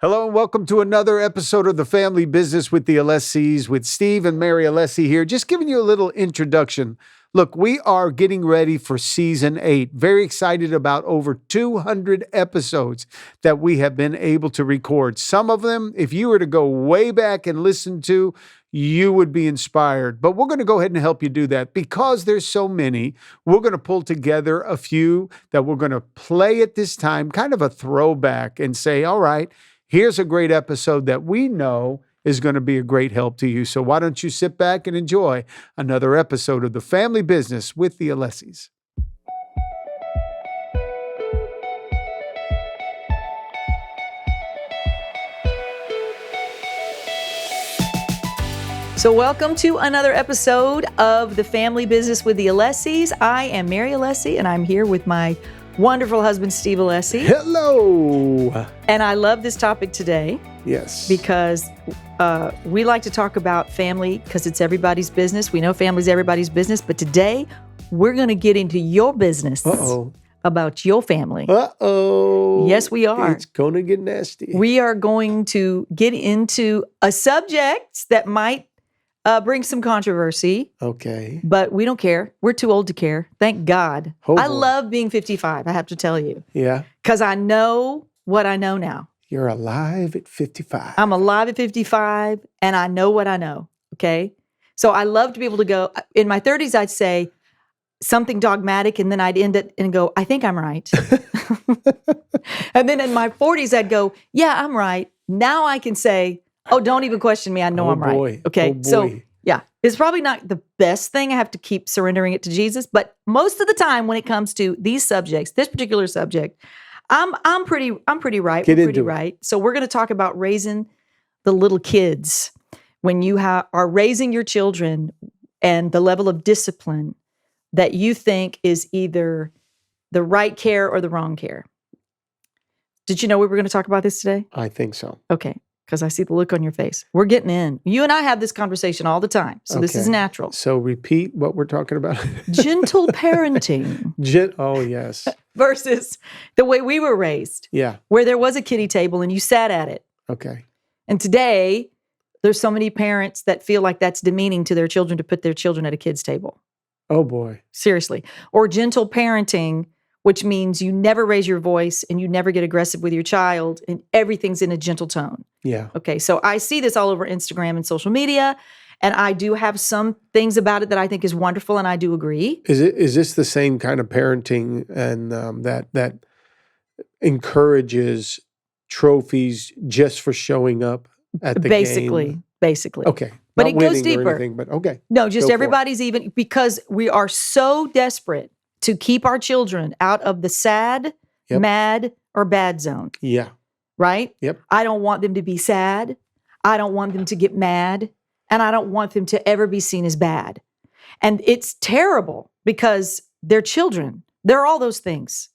Hello and welcome to another episode of The Family Business with the Alessis, with Steve and Mary Alessi here. Just giving you a little introduction. Look, we are getting ready for season 8. Very excited about over 200 episodes that we have been able to record. Some of them, if you were to go way back and listen to, you would be inspired. But we're going to go ahead and help you do that. Because there's so many, we're going to pull together a few that we're going to play at this time, kind of a throwback, and say, all right, here's a great episode that we know is going to be a great help to you. So why don't you sit back and enjoy another episode of The Family Business with the Alessis. So welcome to another episode of The Family Business with the Alessis. I am Mary Alessi, and I'm here with my wonderful husband, Steve Alessi. Hello. And I love this topic today. Yes. Because we like to talk about family because it's everybody's business. We know family's everybody's business, but today we're going to get into your business about your family. Yes, we are. It's going to get nasty. We are going to get into a subject that might bring some controversy. Okay. But we don't care. We're too old to care. Thank God. Oh, I boy. love being 55, I have to tell you. Yeah. Because I know what I know now. You're alive at 55. I'm alive at 55, and I know what I know, okay? So I love to be able to go, in my 30s, I'd say something dogmatic, and then I'd end it and go, I think I'm right. And then in my 40s, I'd go, yeah, I'm right. Now I can say, oh, don't even question me. I know I'm boy. right. Okay. Oh, boy. So yeah, it's probably not the best thing. I have to keep surrendering it to Jesus. But most of the time when it comes to these subjects, this particular subject, I'm pretty right. Get We're into pretty it. right. So we're going to talk about raising the little kids. When you are raising your children and the level of discipline that you think is either the right care or the wrong care. Did you know we were going to talk about this today? I think so. Okay. Because I see the look on your face. We're getting in. You and I have this conversation all the time. So this is Okay. natural. So repeat what we're talking about. Gentle parenting Oh, yes. versus the way we were raised, Yeah. where there was a kiddie table and you sat at it. Okay. And today, there's so many parents that feel like that's demeaning to their children to put their children at a kid's table. Oh, boy. Seriously. Or gentle parenting, which means you never raise your voice and you never get aggressive with your child and everything's in a gentle tone. Yeah. Okay, so I see this all over Instagram and social media, and I do have some things about it that I think is wonderful, and I do agree. Is this the same kind of parenting and that encourages trophies just for showing up at the game? Basically. Okay. But Not it goes winning or deeper. anything, but okay. No, just Go for it. everybody's even, because we are so desperate to keep our children out of the sad, Yep. mad, or bad zone, Yeah. right? Yep. I don't want them to be sad. I don't want them to get mad. And I don't want them to ever be seen as bad. And it's terrible because they're children. They're all those things.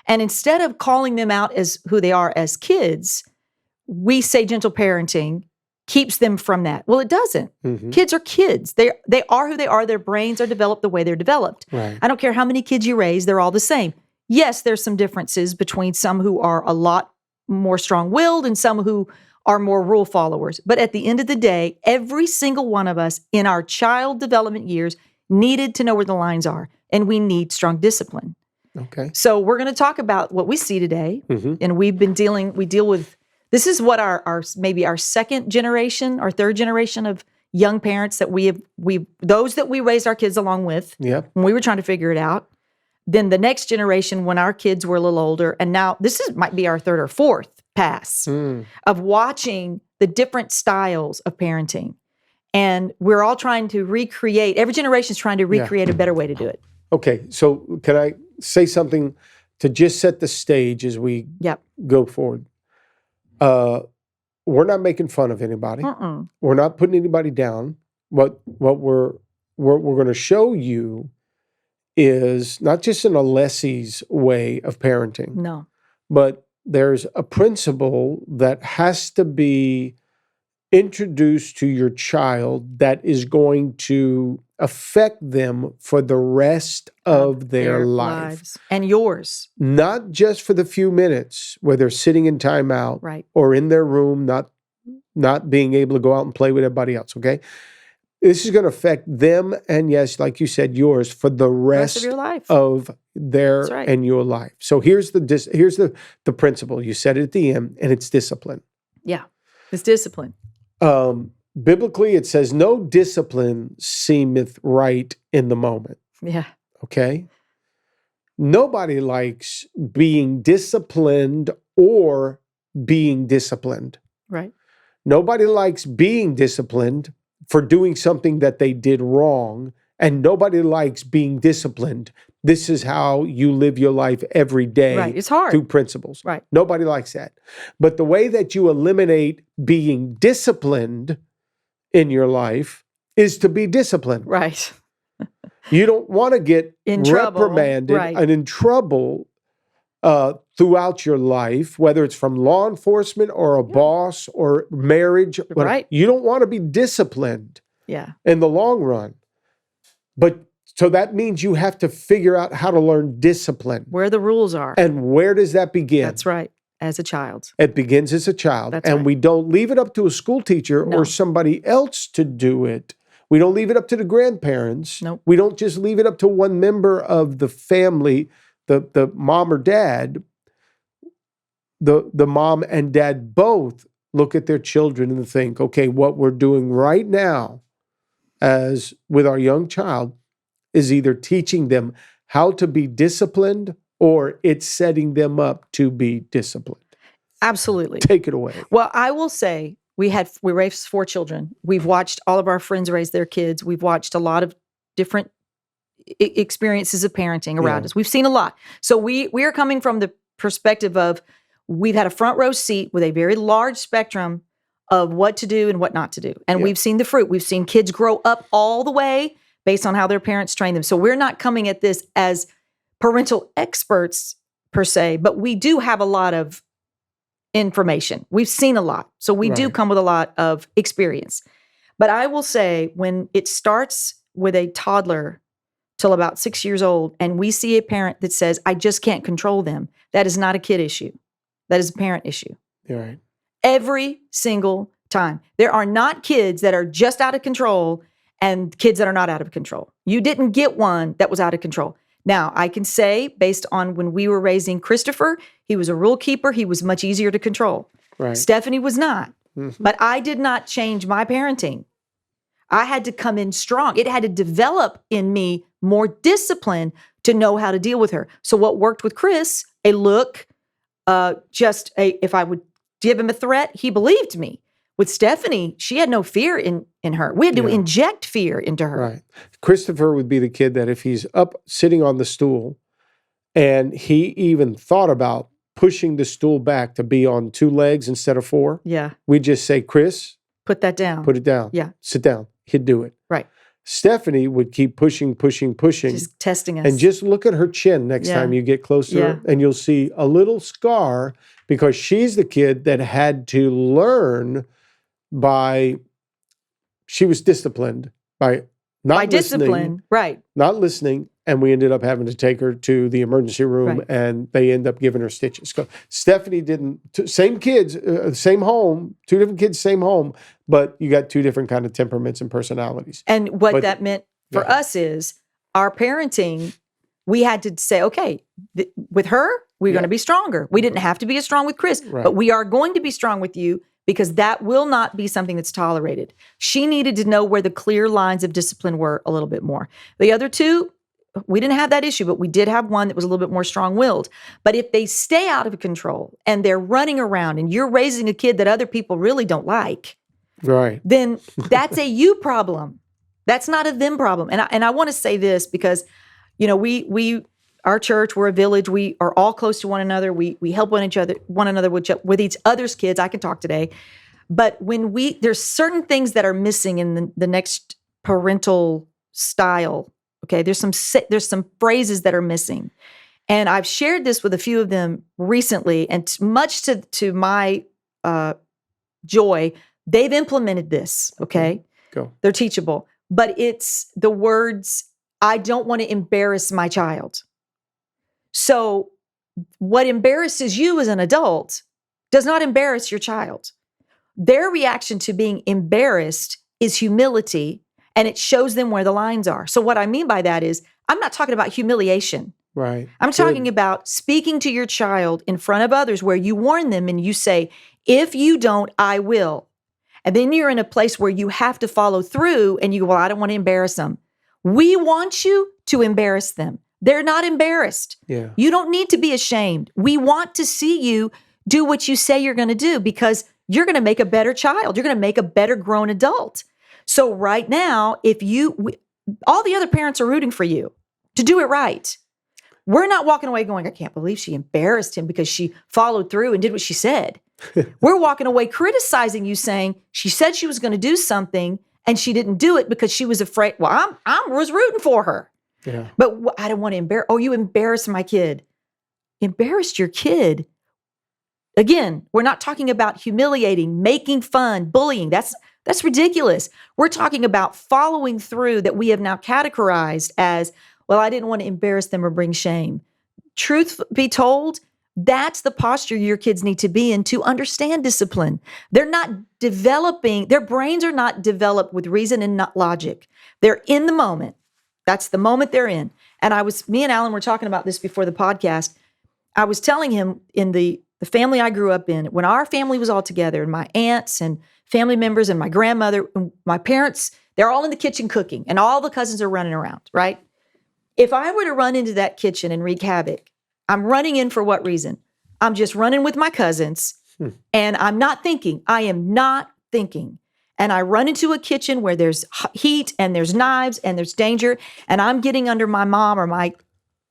And instead of calling them out as who they are as kids, we say gentle parenting keeps them from that. Well, it doesn't. Mhm. Kids are kids. They are who they are. Their brains are developed the way they're developed. Right. I don't care how many kids you raise, they're all the same. Yes, there's some differences between some who are a lot more strong-willed and some who are more rule followers. But at the end of the day, every single one of us in our child development years needed to know where the lines are, and we need strong discipline. Okay. So we're going to talk about what we see today, Mhm. and we deal with, this is what our maybe our second generation, our third generation of young parents that those that we raised our kids along with Yep. when we were trying to figure it out. Then the next generation when our kids were a little older, and now might be our third or fourth pass of watching the different styles of parenting. And we're all trying to recreate, every generation is trying to recreate a better way to do it. Okay. So can I say something to just set the stage as we Yep. go forward? We're not making fun of anybody. Mm-mm. We're not putting anybody down. What we're going to show you is not just an Alessis way of parenting, No. but there's a principle that has to be introduced to your child that is going to affect them for the rest of their life. lives. And yours. Not just for the few minutes where they're sitting in timeout Right. or in their room, not being able to go out and play with everybody else, okay? This is going to affect them and, yes, like you said, yours for the rest of your life. of their That's right. and your life. So here's the principle. You said it at the end, and it's discipline. Yeah, it's discipline. Biblically, it says, no discipline seemeth right in the moment. Yeah. Okay? Nobody likes being disciplined or being disciplined. Right. Nobody likes being disciplined for doing something that they did wrong, and nobody likes being disciplined. This is how you live your life every day. Right. It's hard. Through principles. Right. Nobody likes that. But the way that you eliminate being disciplined in your life is to be disciplined. Right. You don't want to get in trouble, reprimanded and in trouble throughout your life, whether it's from law enforcement or a boss or marriage. Right. You don't want to be disciplined in the long run. But so that means you have to figure out how to learn discipline. Where the rules are. And where does that begin? That's right. As a child. It begins as a child. That's and right. we don't leave it up to a school teacher or somebody else to do it. We don't leave it up to the grandparents. Nope. We don't just leave it up to one member of the family, the mom or dad. The mom and dad both look at their children and think, okay, what we're doing right now as with our young child is either teaching them how to be disciplined or it's setting them up to be disciplined. Absolutely. Take it away. Well, I will say we raised 4 children. We've watched all of our friends raise their kids. We've watched a lot of different experiences of parenting around us. We've seen a lot. So we are coming from the perspective of we've had a front row seat with a very large spectrum of what to do and what not to do. And we've seen the fruit. We've seen kids grow up all the way based on how their parents train them. So we're not coming at this as parental experts per se, but we do have a lot of information. We've seen a lot. So we do come with a lot of experience. But I will say when it starts with a toddler till about 6 years old, and we see a parent that says, I just can't control them, that is not a kid issue. That is a parent issue. You're right. Every single time. There are not kids that are just out of control and kids that are not out of control. You didn't get one that was out of control. Now, I can say, based on when we were raising Christopher, he was a rule keeper. He was much easier to control. Right. Stephanie was not. Mm-hmm. But I did not change my parenting. I had to come in strong. It had to develop in me more discipline to know how to deal with her. So what worked with Chris, a look, if I would give him a threat, he believed me. With Stephanie, she had no fear in her. We had to inject fear into her. Right. Christopher would be the kid that if he's up sitting on the stool and he even thought about pushing the stool back to be on 2 legs instead of 4, we'd just say, Chris, put that down. Put it down. Yeah. Sit down. He'd do it. Right. Stephanie would keep pushing. Just testing us. And just look at her chin next time you get close to her, and you'll see a little scar because she's the kid that had to learn she was disciplined by not listening. Discipline, right. Not listening, and we ended up having to take her to the emergency room, and they end up giving her stitches. Stephanie didn't, same kids, same home, 2 different kids, same home, but you got 2 different kind of temperaments and personalities. And what that meant for us is our parenting, we had to say, okay, with her, we're going to be stronger. We didn't have to be as strong with Chris, but we are going to be strong with you because that will not be something that's tolerated. She needed to know where the clear lines of discipline were a little bit more. The other 2, we didn't have that issue, but we did have one that was a little bit more strong-willed. But if they stay out of control and they're running around and you're raising a kid that other people really don't like, then that's a you problem. That's not a them problem. And I want to say this because, our church, we're a village. We are all close to one another. We help one another with each other's kids. I can talk today. But there's certain things that are missing in the next parental style. Okay, there's some phrases that are missing. And I've shared this with a few of them recently, and much to my joy, they've implemented this, okay? Go. They're teachable. but it's the words, I don't want to embarrass my child. So what embarrasses you as an adult does not embarrass your child. Their reaction to being embarrassed is humility, and it shows them where the lines are. So what I mean by that is, I'm not talking about humiliation. Right. I'm talking about speaking to your child in front of others where you warn them and you say, if you don't, I will. And then you're in a place where you have to follow through and you go, well, I don't want to embarrass them. We want you to embarrass them. They're not embarrassed. Yeah. You don't need to be ashamed. We want to see you do what you say you're going to do because you're going to make a better child. You're going to make a better grown adult. So right now, all the other parents are rooting for you to do it right. We're not walking away going, I can't believe she embarrassed him because she followed through and did what she said. We're walking away criticizing you, saying she said she was going to do something and she didn't do it because she was afraid. Well, I was rooting for her. Yeah. But I don't want to embarrass. Oh, you embarrassed my kid. Embarrassed your kid. Again, we're not talking about humiliating, making fun, bullying. That's ridiculous. We're talking about following through that we have now categorized as, well, I didn't want to embarrass them or bring shame. Truth be told, that's the posture your kids need to be in to understand discipline. They're not developing, their brains are not developed with reason and not logic. They're in the moment. That's the moment they're in. And me and Alan were talking about this before the podcast. I was telling him in the family I grew up in, when our family was all together and my aunts and family members and my grandmother, and my parents, they're all in the kitchen cooking and all the cousins are running around, right? If I were to run into that kitchen and wreak havoc, I'm running in for what reason? I'm just running with my cousins and I'm not thinking. I am not thinking. And I run into a kitchen where there's heat and there's knives and there's danger and I'm getting under my mom or my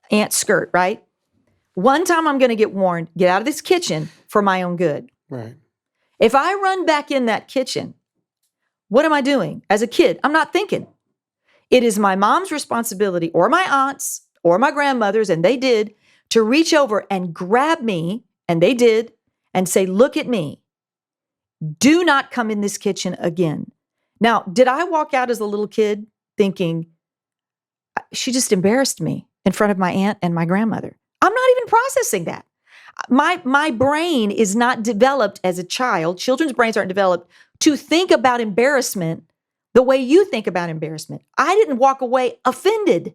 aunt's skirt, right? One time I'm going to get warned, get out of this kitchen for my own good. Right. If I run back in that kitchen, what am I doing? As a kid, I'm not thinking. It is my mom's responsibility or my aunt's or my grandmother's, and they did, to reach over and grab me, and they did, and say, look at me. Do not come in this kitchen again. Now, did I walk out as a little kid thinking, she just embarrassed me in front of my aunt and my grandmother? I'm not even processing that. My brain is not developed as a child. Children's brains aren't developed to think about embarrassment the way you think about embarrassment. I didn't walk away offended.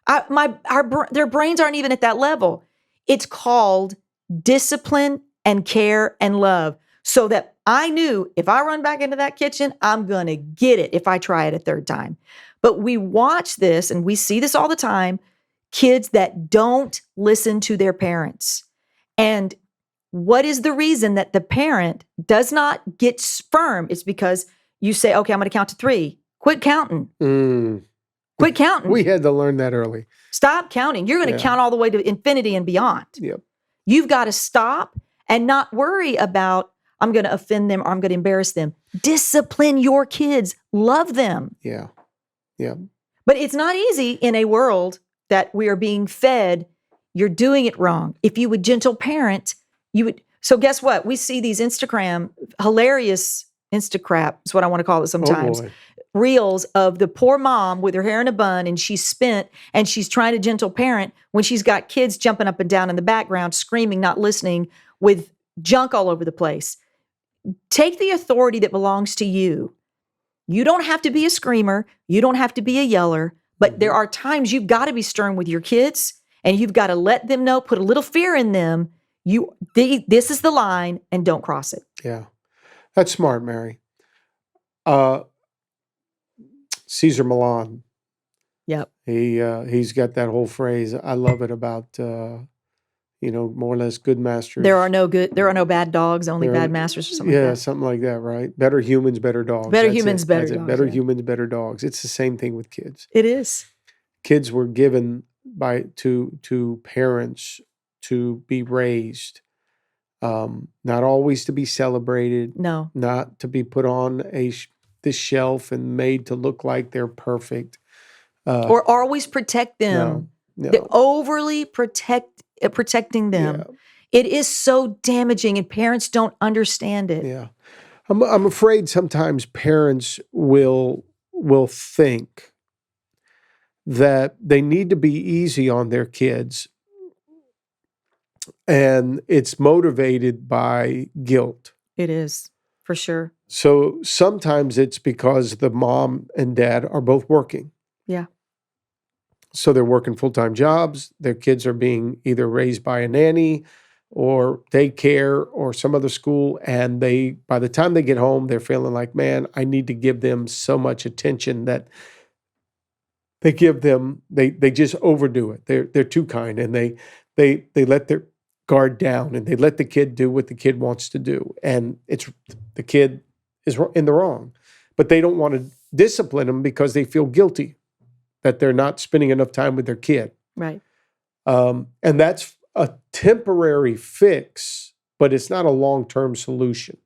Their brains aren't even at that level. It's called discipline and care and love. So that I knew if I run back into that kitchen, I'm going to get it if I try it a third time. But we watch this and we see this all the time. Kids that don't listen to their parents. And what is the reason that the parent does not get firm? It's because you say, okay, I'm going to count to 3. Quit counting. Quit counting. We had to learn that early. Stop counting. You're going to count all the way to infinity and beyond. Yep. You've got to stop and not worry about, I'm going to offend them or I'm going to embarrass them. Discipline your kids. Love them. Yeah. Yeah. But it's not easy in a world that we are being fed, you're doing it wrong. If you would gentle parent, you would. So guess what? We see these hilarious Instacrap is what I want to call it sometimes. Oh boy. Reels of the poor mom with her hair in a bun and she's spent and she's trying to gentle parent when she's got kids jumping up and down in the background, screaming, not listening, with junk all over the place. Take the authority that belongs to you. You don't have to be a screamer. You don't have to be a yeller. But there are times you've got to be stern with your kids and you've got to let them know, put a little fear in them. This is the line and don't cross it. Yeah. That's smart, Mary. Cesar Millan. Yep. He's got that whole phrase. I love it about, more or less good masters. There are no bad dogs, only bad masters or something like that. Something like that, right? Better humans, better dogs. Better That's humans, it. better That's it. dogs. Better yeah. humans, better dogs. It's the same thing with kids. It is. Kids were given to parents to be raised, not always to be celebrated. No. Not to be put on this shelf and made to look like they're perfect. Or always protect them. No. They're overly protecting them. Yeah. It is so damaging and parents don't understand it. Yeah. I'm afraid sometimes parents will will think that they need to be easy on their kids, and it's motivated by guilt. It is, for sure. So sometimes it's because the mom and dad are both working. Yeah. So they're working full-time jobs. Their kids are being either raised by a nanny or daycare or some other school. And by the time they get home, they're feeling like, man, I need to give them so much attention that they just overdo it. They're too kind, and they let their guard down, and they let the kid do what the kid wants to do. And the kid is in the wrong, but they don't want to discipline them because they feel guilty that they're not spending enough time with their kid. Right. And that's a temporary fix, but it's not a long-term solution.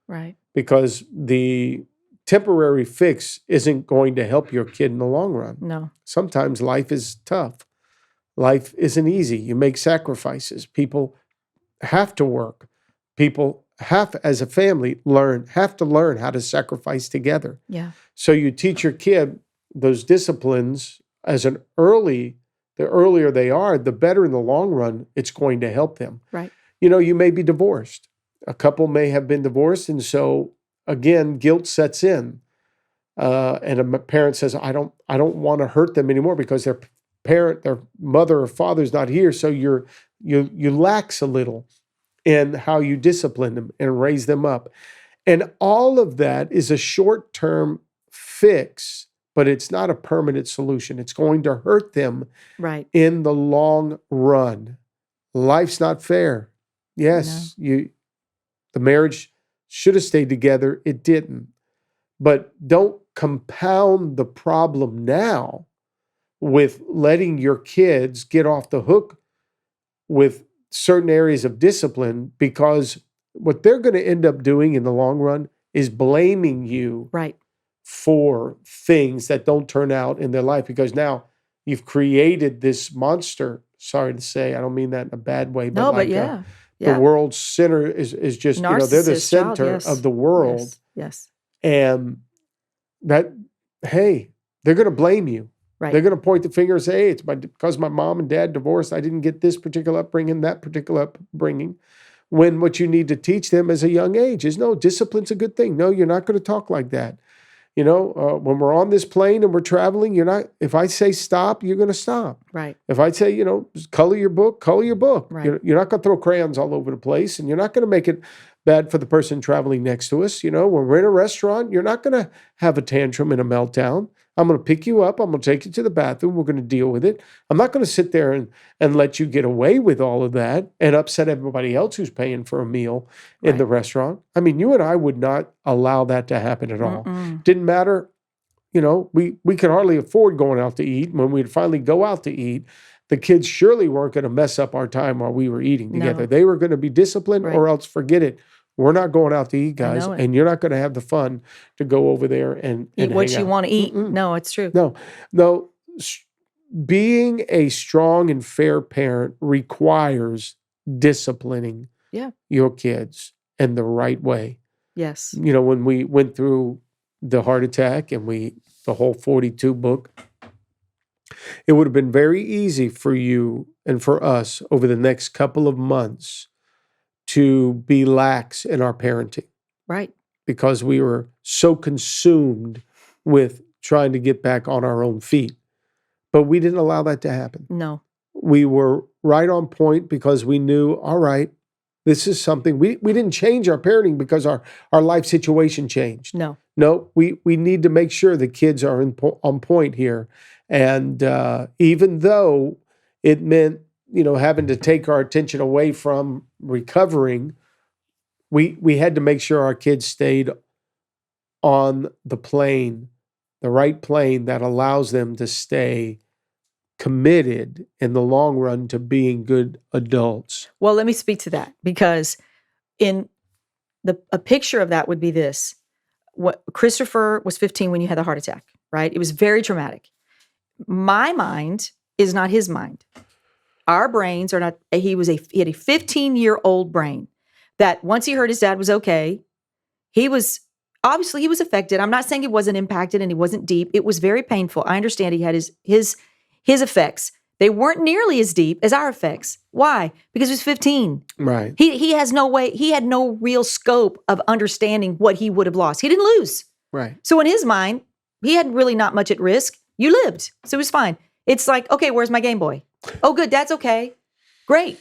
Right. Because the temporary fix isn't going to help your kid in the long run. No. Sometimes life is tough. Life isn't easy. You make sacrifices. People have to work. People as a family, have to learn how to sacrifice together. Yeah. So you teach your kid those disciplines the earlier they are, the better in the long run it's going to help them. Right. You may be divorced. A couple may have been divorced, and so again, guilt sets in. And a parent says, I don't want to hurt them anymore because their mother or father's not here. So you lax a little in how you discipline them and raise them up. And all of that is a short-term fix, but it's not a permanent solution. It's going to hurt them in the long run. Life's not fair. Yes, the marriage should have stayed together. It didn't. But don't compound the problem now with letting your kids get off the hook with certain areas of discipline, because what they're going to end up doing in the long run is blaming you for things that don't turn out in their life, because now you've created this monster. Sorry to say, I don't mean that in a bad way, but the world's center is just, they're the center of the world. Yes. And that, hey, they're going to blame you. Right. They're going to point the finger and say, hey, it's because my mom and dad divorced. I didn't get this particular upbringing, that particular upbringing. When what you need to teach them as a young age is, no, discipline's a good thing. No, you're not going to talk like that. When we're on this plane and we're traveling, if I say stop, you're going to stop. Right. If I say, color your book. Right. You're not going to throw crayons all over the place, and you're not going to make it bad for the person traveling next to us. When we're in a restaurant, you're not going to have a tantrum and a meltdown. I'm going to pick you up. I'm going to take you to the bathroom. We're going to deal with it. I'm not going to sit there and let you get away with all of that and upset everybody else who's paying for a meal in the restaurant. I mean, you and I would not allow that to happen at all. Didn't matter. We could hardly afford going out to eat. When we'd finally go out to eat, the kids surely weren't going to mess up our time while we were eating together. No. They were going to be disciplined, or else forget it. We're not going out to eat, guys, and you're not going to have the fun to go over there and eat what you want to eat. Mm-mm. No, it's true. No. Being a strong and fair parent requires disciplining your kids in the right way. Yes. When we went through the heart attack and the whole 42 book, it would have been very easy for you and for us over the next couple of months to be lax in our parenting. Right. Because we were so consumed with trying to get back on our own feet. But we didn't allow that to happen. No. We were right on point because we knew, all right, this is something. We didn't change our parenting because our life situation changed. No, we need to make sure the kids are on point here. And even though it meant having to take our attention away from recovering, we had to make sure our kids stayed on the plane, the right plane that allows them to stay committed in the long run to being good adults. Well, let me speak to that, because a picture of that would be this. Christopher was 15 when you had the heart attack, right? It was very traumatic. My mind is not his mind. Our brains are not. He had a 15-year-old brain that once he heard his dad was okay, he was obviously he was affected. I'm not saying he wasn't impacted and he wasn't deep. It was very painful. I understand he had his effects. They weren't nearly as deep as our effects. Why? Because he was 15. Right. He has no way, he had no real scope of understanding what he would have lost. He didn't lose. Right. So in his mind, he had really not much at risk. You lived. So it was fine. It's like, okay, where's my Game Boy? Oh, good. That's okay. Great.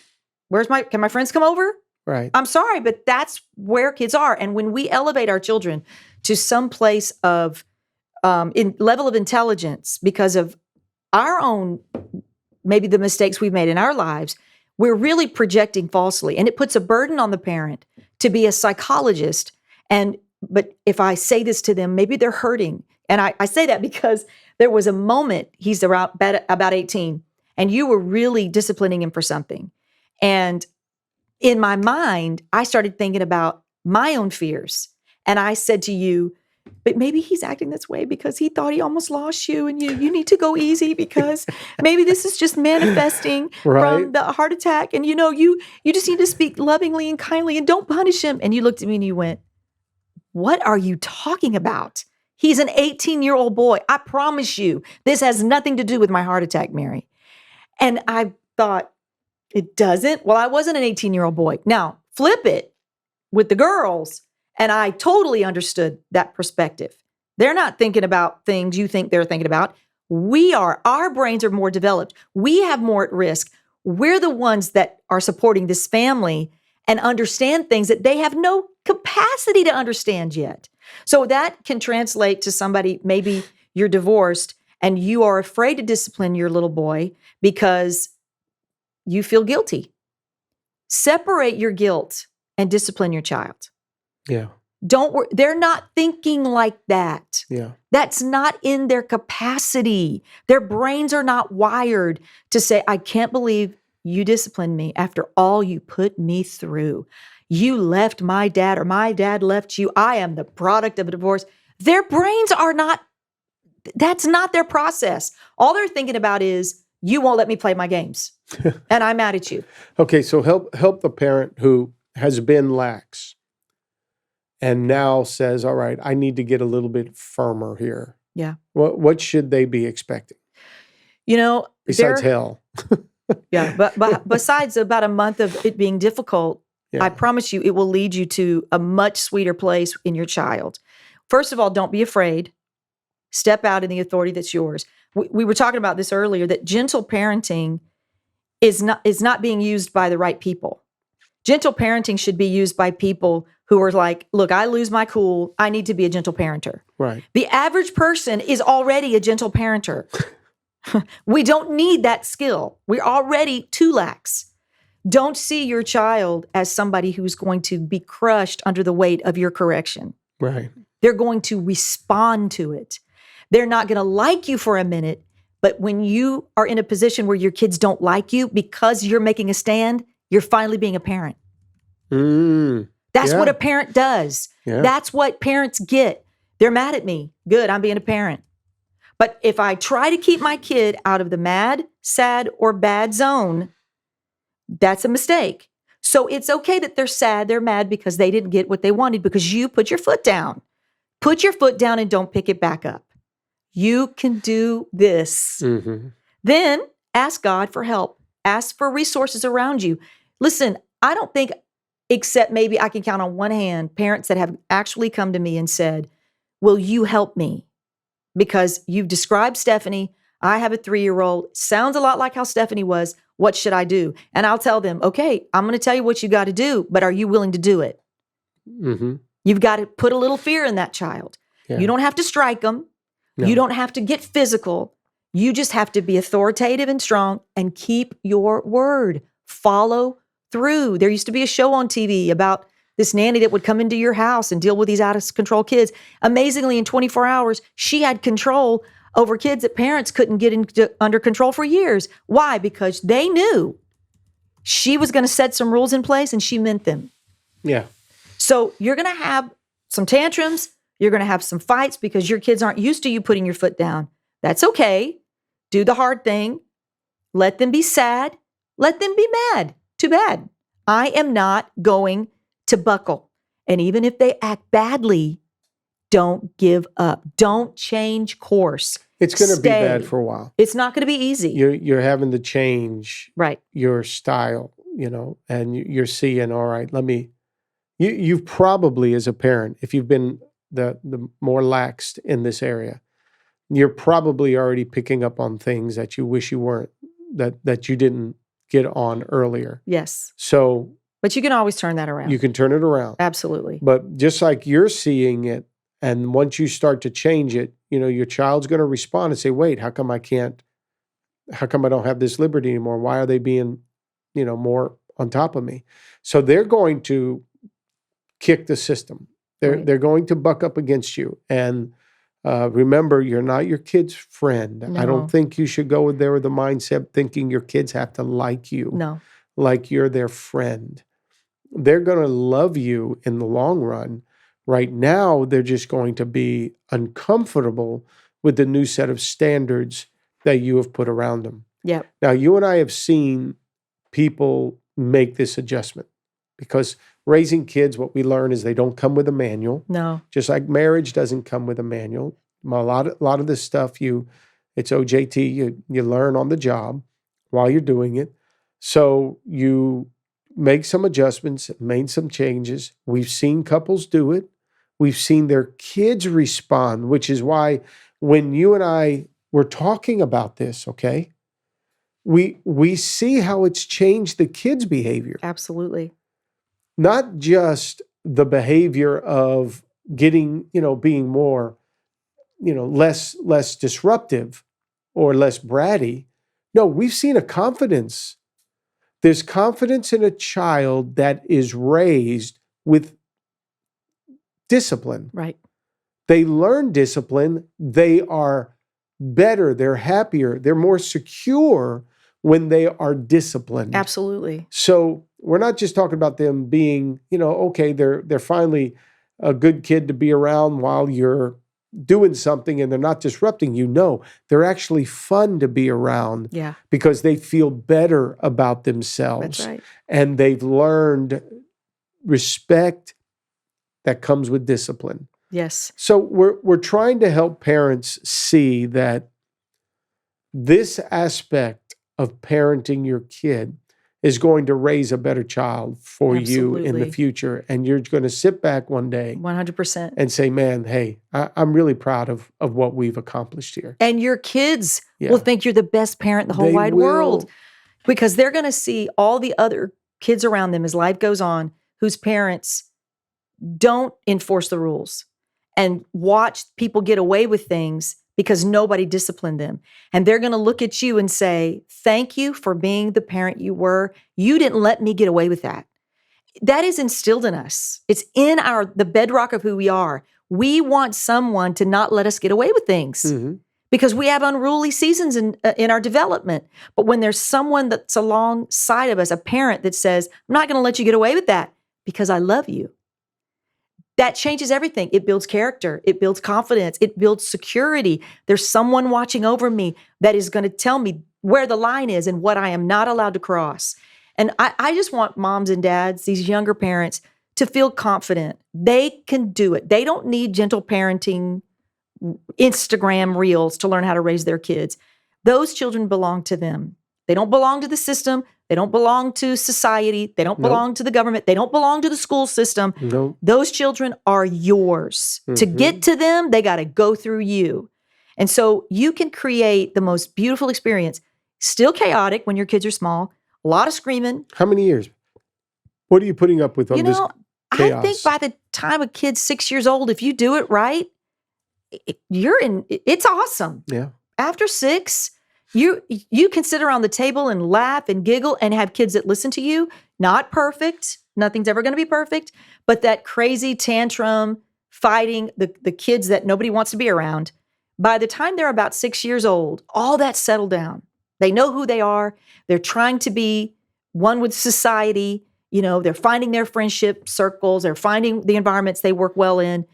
Can my friends come over? Right. I'm sorry, but that's where kids are. And when we elevate our children to some place of in level of intelligence because of our own, maybe the mistakes we've made in our lives, we're really projecting falsely. And it puts a burden on the parent to be a psychologist. But if I say this to them, maybe they're hurting. And I say that because there was a moment, he's about 18, and you were really disciplining him for something. And in my mind, I started thinking about my own fears. And I said to you, but maybe he's acting this way because he thought he almost lost you and you need to go easy because maybe this is just manifesting from the heart attack. And you just need to speak lovingly and kindly and don't punish him. And you looked at me and you went, what are you talking about? He's an 18-year-old boy. I promise you, this has nothing to do with my heart attack, Mary. And I thought, it doesn't? Well, I wasn't an 18-year-old boy. Now, flip it with the girls, and I totally understood that perspective. They're not thinking about things you think they're thinking about. Our brains are more developed. We have more at risk. We're the ones that are supporting this family and understand things that they have no capacity to understand yet. So that can translate to somebody, maybe you're divorced and you are afraid to discipline your little boy because you feel guilty. Separate your guilt and discipline your child. Yeah. Don't worry. They're not thinking like that. Yeah. That's not in their capacity. Their brains are not wired to say, I can't believe you disciplined me after all you put me through. You left my dad or my dad left you. I am the product of a divorce. Their brains are not, that's not their process. All they're thinking about is, you won't let me play my games. And I'm mad at you. Okay, so help the parent who has been lax and now says, all right, I need to get a little bit firmer here. Yeah. What should they be expecting? Besides hell. Yeah, but besides about a month of it being difficult, I promise you it will lead you to a much sweeter place in your child. First of all, don't be afraid. Step out in the authority that's yours. We were talking about this earlier, that gentle parenting is not being used by the right people. Gentle parenting should be used by people who are like, look, I lose my cool. I need to be a gentle parenter. Right. The average person is already a gentle parenter. We don't need that skill. We're already too lax. Don't see your child as somebody who's going to be crushed under the weight of your correction. Right. They're going to respond to it. They're not going to like you for a minute, but when you are in a position where your kids don't like you because you're making a stand, you're finally being a parent. That's what a parent does. Yeah. That's what parents get. They're mad at me. Good, I'm being a parent. But if I try to keep my kid out of the mad, sad, or bad zone, that's a mistake. So it's okay that they're sad, they're mad because they didn't get what they wanted because you put your foot down. Put your foot down and don't pick it back up. You can do this. Mm-hmm. Then ask God for help. Ask for resources around you. Listen, I don't think, except maybe I can count on one hand, parents that have actually come to me and said, will you help me? Because you've described Stephanie. I have a 3-year-old. Sounds a lot like how Stephanie was. What should I do? And I'll tell them, okay, I'm going to tell you what you got to do, but are you willing to do it? Mm-hmm. You've got to put a little fear in that child. Yeah. You don't have to strike them. No. You don't have to get physical. You just have to be authoritative and strong and keep your word. Follow through. There used to be a show on TV about this nanny that would come into your house and deal with these out of control kids. Amazingly, in 24 hours, she had control over kids that parents couldn't get under control for years. Why? Because they knew she was going to set some rules in place and she meant them. Yeah. So you're going to have some tantrums. You're going to have some fights because your kids aren't used to you putting your foot down. That's okay. Do the hard thing. Let them be sad. Let them be mad. Too bad. I am not going to buckle. And even if they act badly, don't give up. Don't change course. It's going to be Stay. bad for a while. It's not going to be easy. You're having to change Right. your style, and you're seeing, all right, you've probably, as a parent, if you've been the more laxed in this area, you're probably already picking up on things that you wish you weren't, that you didn't get on earlier. Yes. So, but you can always turn that around. You can turn it around. Absolutely. But just like you're seeing it, and once you start to change it, your child's going to respond and say, wait, how come I don't have this liberty anymore? Why are they being, more on top of me? So they're going to kick the system. They're going to buck up against you. And remember, you're not your kid's friend. No. I don't think you should go there with the mindset thinking your kids have to like you. No. Like you're their friend. They're going to love you in the long run. Right now, they're just going to be uncomfortable with the new set of standards that you have put around them. Yep. Now, you and I have seen people make this adjustment because raising kids, what we learn is they don't come with a manual. No. Just like marriage doesn't come with a manual. A lot of this stuff, it's OJT, you learn on the job while you're doing it. So you make some adjustments, made some changes. We've seen couples do it. We've seen their kids respond, which is why when you and I were talking about this, okay, we see how it's changed the kids' behavior. Absolutely. Not just the behavior of getting, being more, less disruptive or less bratty. No, we've seen a confidence. There's confidence in a child that is raised with discipline. Right. They learn discipline. They are better. They're happier. They're more secure when they are disciplined. Absolutely. So we're not just talking about them being, okay, they're finally a good kid to be around while you're doing something and they're not disrupting you. No, they're actually fun to be around. Yeah. Because they feel better about themselves. That's right. And they've learned respect that comes with discipline. Yes. So we're trying to help parents see that this aspect of parenting your kid is going to raise a better child for you in the future. And you're going to sit back one day 100% and say, man, hey, I'm really proud of what we've accomplished here. And your kids will think you're the best parent in the whole wide world because they're going to see all the other kids around them as life goes on whose parents don't enforce the rules and watch people get away with things because nobody disciplined them. And they're going to look at you and say, thank you for being the parent you were. You didn't let me get away with that. That is instilled in us. It's in the bedrock of who we are. We want someone to not let us get away with things because we have unruly seasons in our development. But when there's someone that's alongside of us, a parent that says, I'm not going to let you get away with that because I love you. That changes everything. It builds character. It builds confidence. It builds security. There's someone watching over me that is going to tell me where the line is and what I am not allowed to cross. And I just want moms and dads, these younger parents, to feel confident. They can do it. They don't need gentle parenting Instagram reels to learn how to raise their kids. Those children belong to them. They don't belong to the system. They don't belong to society. They don't belong to the government. They don't belong to the school system. Nope. Those children are yours. To get to them, they got to go through you. And so you can create the most beautiful experience, still chaotic when your kids are small, a lot of screaming. How many years? What are you putting up with on this chaos? I think by the time a kid's 6 years old, if you do it right, it's awesome. Yeah. After 6, you can sit around the table and laugh and giggle and have kids that listen to you. Not perfect. Nothing's ever going to be perfect. But that crazy tantrum, fighting, the kids that nobody wants to be around, by the time they're about 6 years old, all that's settled down. They know who they are. They're trying to be one with society. They're finding their friendship circles. They're finding the environments they work well in.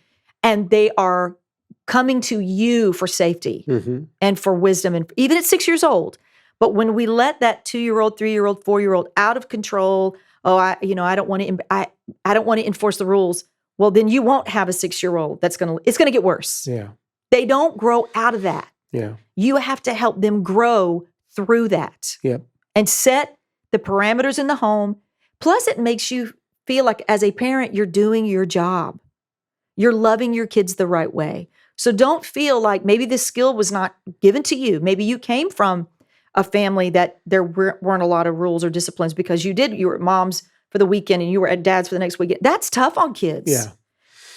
And they are coming to you for safety and for wisdom, and even at 6 years old. But when we let that 2-year-old, 3-year-old, 4-year-old out of control, I don't want to enforce the rules. well, then you won't have a 6-year-old it's going to get worse. Yeah. They don't grow out of that. Yeah. You have to help them grow through that. Yep. And set the parameters in the home. Plus, it makes you feel like as a parent, you're doing your job. You're loving your kids the right way. So don't feel like maybe this skill was not given to you. Maybe you came from a family that there weren't a lot of rules or disciplines because you were at mom's for the weekend and you were at dad's for the next weekend. That's tough on kids. Yeah.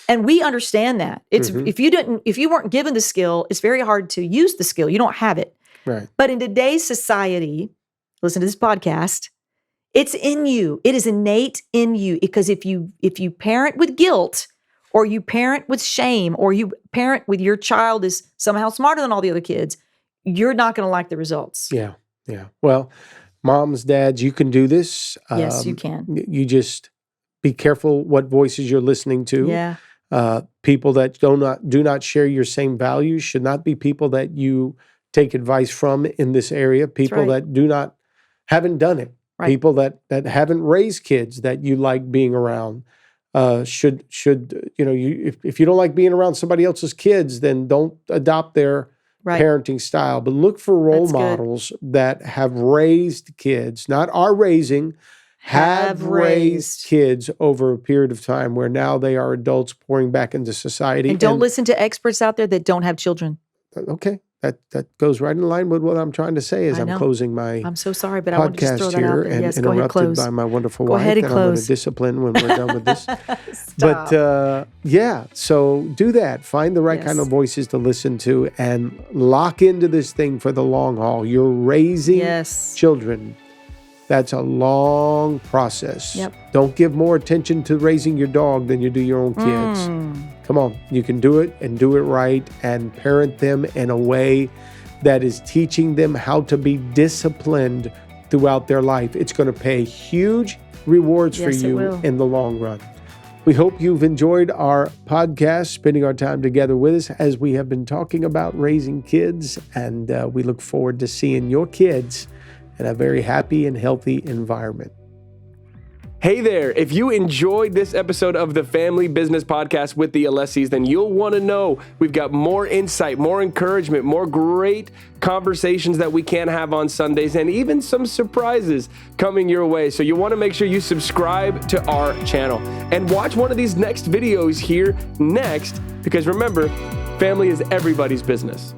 And we understand that. It's if you weren't given the skill, it's very hard to use the skill. You don't have it. Right. But in today's society, listen to this podcast, it's in you. It is innate in you. Because if you parent with guilt, or you parent with shame, or you parent with your child is somehow smarter than all the other kids, you're not going to like the results. Yeah. Yeah. Well, moms, dads, you can do this. Yes, you can. You just be careful what voices you're listening to. Yeah. People that do not share your same values should not be people that you take advice from in this area. People right. that haven't done it. Right. People that haven't raised kids that you like being around. Should if you don't like being around somebody else's kids, then don't adopt their parenting style. But look for role models that have raised kids, not are raising, have raised kids over a period of time where now they are adults pouring back into society. And don't listen to experts out there that don't have children. Okay. That goes right in line with what I'm trying to say as I'm closing my I'm so sorry, but I want to just throw that out there. and yes, go ahead, interrupted close. by my wonderful go wife ahead and that I'm going close. to discipline when we're done with this. Stop. But yeah, so do that. Find the right kind of voices to listen to and lock into this thing for the long haul. You're raising children. That's a long process. Yep. Don't give more attention to raising your dog than you do your own kids. Come on, you can do it and do it right and parent them in a way that is teaching them how to be disciplined throughout their life. It's going to pay huge rewards for you in the long run. We hope you've enjoyed our podcast, spending our time together with us as we have been talking about raising kids, and we look forward to seeing your kids in a very happy and healthy environment. Hey there, if you enjoyed this episode of the Family Business Podcast with the Alessis, then you'll want to know we've got more insight, more encouragement, more great conversations that we can have on Sundays, and even some surprises coming your way. So you want to make sure you subscribe to our channel and watch one of these next videos here next, because remember, family is everybody's business.